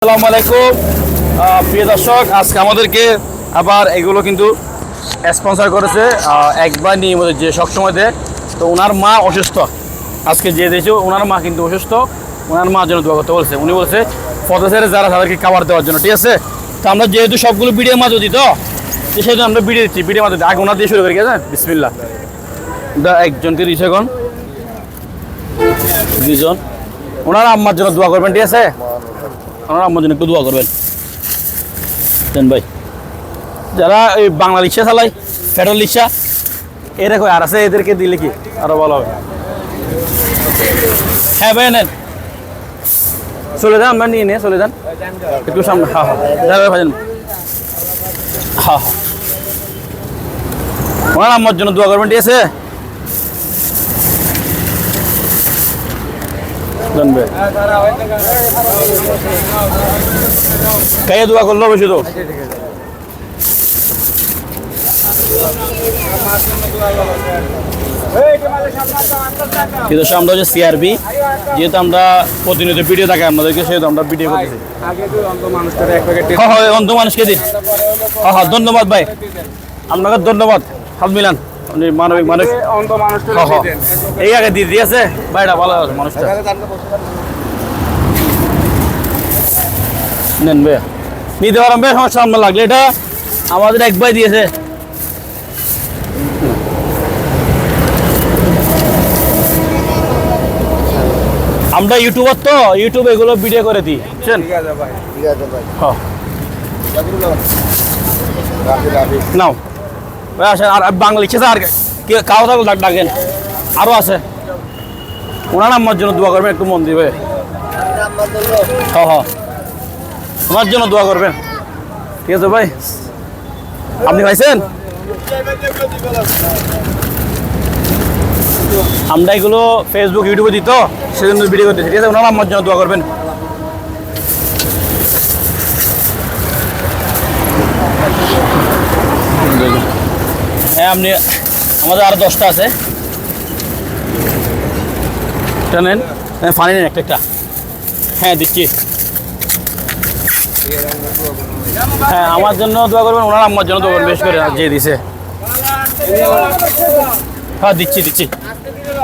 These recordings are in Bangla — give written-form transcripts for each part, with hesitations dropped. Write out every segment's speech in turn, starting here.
আসসালামু আলাইকুম প্রিয় দর্শক, আজকে আমাদেরকে আবার এগুলো কিন্তু স্পন্সর করেছে একবার নিয়মিত যে সবসময় দেয়। তো ওনার মা অসুস্থ, আজকে যে দিয়েছে ওনার মা কিন্তু অসুস্থ, ওনার মার জন্য দোয়া করতে বলছে। উনি বলছে ফটোসের যারা তাদেরকে খাবার দেওয়ার জন্য, ঠিক আছে। তো আমরা যেহেতু সবগুলো ভিডিও মাঝে দিই, তো সেহেতু আমরা ভিডিও দিচ্ছি, ভিডিও মাঝে আগে ওনার দিয়ে শুরু করি, গেছেন বিসমিল্লাহ। একজনকে দিয়েছে, এখন দুজন। ওনার আম্মার জন্য দোয়া করবেন, ঠিক আছে। ওনার আম্মার জন্য একটু দোয়া করবেন দেন ভাই। যারা এই বাংলা রিক্সা চালায়, পেট্রোল রিক্সা, এরকম আর আছে, এদেরকে দিলে কি আরো ভালো হবে। হ্যাঁ ভাই, নেন, চলে যান, আমরা নিয়ে চলে যান একটু সামনে। হ্যাঁ হ্যাঁ ভাই, হ্যাঁ হ্যাঁ, ওনার আম্মার জন্য দোয়া করবেন, ঠিক আছে। কাইয়ে দোয়া করলো বেশি তো। আমরা হচ্ছে সিআরবি, যেহেতু আমরা প্রতিনিয়ত ভিডিও থাকে আপনাদেরকে, সেহেতু আমরা ভিডিও করতেছি। অন্ধ মানুষকে দিন। হ্যাঁ হ্যাঁ, ধন্যবাদ ভাই, আপনাকে ধন্যবাদ। হাত মিলান, মানবিক মানুষ এই আগে দিয়ে দিয়েছে ভাইটা, ভালো মানুষটা। নেন ভাই, নিতে পারেন ভাই, সমস্যা আপনার লাগলে। এটা আমাদের এক ভাই দিয়েছে। আমরা ইউটিউবার, তো ইউটিউবে এগুলো ভিডিও করে দিই, বুঝছেন। নাও আর বাংলা লিখছে, আর কাউ থাকলে ডাকেন, আরও আছে। ওনার আম্মার জন্য দোয়া করবেন, একটু মন দিবে। হ্যাঁ হ্যাঁ, ওনার জন্য দোয়া করবেন, ঠিক আছে ভাই। আপনি পাইছেন? আমরা এগুলো ফেসবুক, ইউটিউবে দিত, সেজন্য ভিডিও করতেছি, ঠিক আছে। ওনার আম্মার জন্য দোয়া করবেন। হ্যাঁ, আপনি আমাদের আরো 10টা আছে, নেন। ফানি নেন একটা। হ্যাঁ দিচ্ছি। হ্যাঁ, আমার জন্য দোয়া করবেন, ওনার আম্মার জন্য দোয়া করবেন, বেশ করে যে দিছে। হ্যাঁ দিচ্ছি,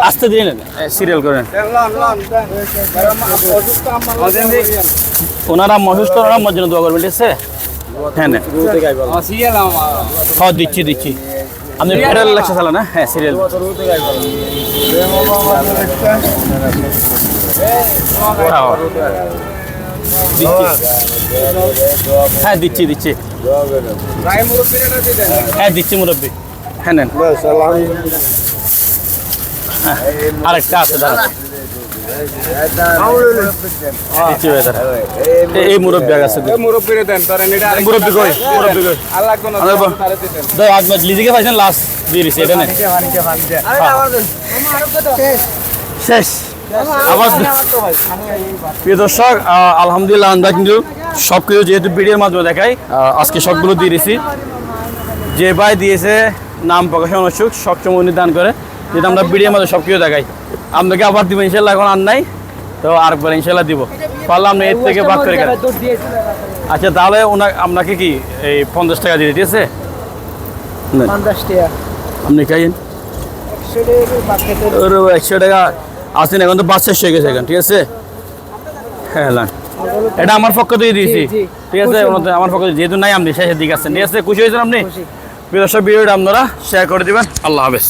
আসতে দিয়ে নেন, সিরিয়াল করেন। ওনার আম্মা অসুস্থ, ওনার আম্মার জন্য দোয়া করবেন, ঠিক আছে। হ্যাঁ নেন, হ্যাঁ দিচ্ছি। আপনি পেট্রোল রিক্সা চালান না? হ্যাঁ সিরিয়াল। হ্যাঁ দিচ্ছি। হ্যাঁ দিচ্ছি মুরব্বী। হ্যাঁ নেন, আরেকটা আছে, দাঁড়া দিচ্ছি ভাই, দাঁড়া। এই মুরব্বী আছে, মুরব্বী কই? লিজিকে পাইছেন লাস্ট দিয়ে দিচ্ছি, এটা নেন। শেষ। আবার প্রিয় দর্শক, আলহামদুলিল্লাহ আমরা কিন্তু সব কিছু যেহেতু ভিডিওর মাধ্যমে দেখাই, আজকে সবগুলো দিয়ে দিয়েছি। যে ভাই দিয়েছে নাম প্রকাশে অনিচ্ছুক, সবসময় উনি দান করে, যেটা আমরা ভিডিওর মাধ্যমে সব কিছু দেখাই। আপনাকে আবার দিব ইনশাল্লাহ, এখন আর নাই তো, আরেকবার ইনশাল্লাহ দিব। পারলাম না এর থেকে ভাগ করে। আচ্ছা তাহলে আপনাকে কি এই 50 টাকা দিয়ে, ঠিক আছে। আপনি খাইয়েন 100 টাকা আসেন, এখন তো 500 হয়ে গেছে এখন, ঠিক আছে। হ্যাঁ এটা আমার পক্ষ থেকে দিয়েছি, ঠিক আছে। আমার পক্ষ থেকে যেহেতু নাই, আপনি শেষের দিকে আসছেন, ঠিক আছে। খুশি হয়েছেন আপনি? প্রিয় দর্শক, ভিডিওটা আপনারা শেয়ার করে দিবেন। আল্লাহ হাফেজ।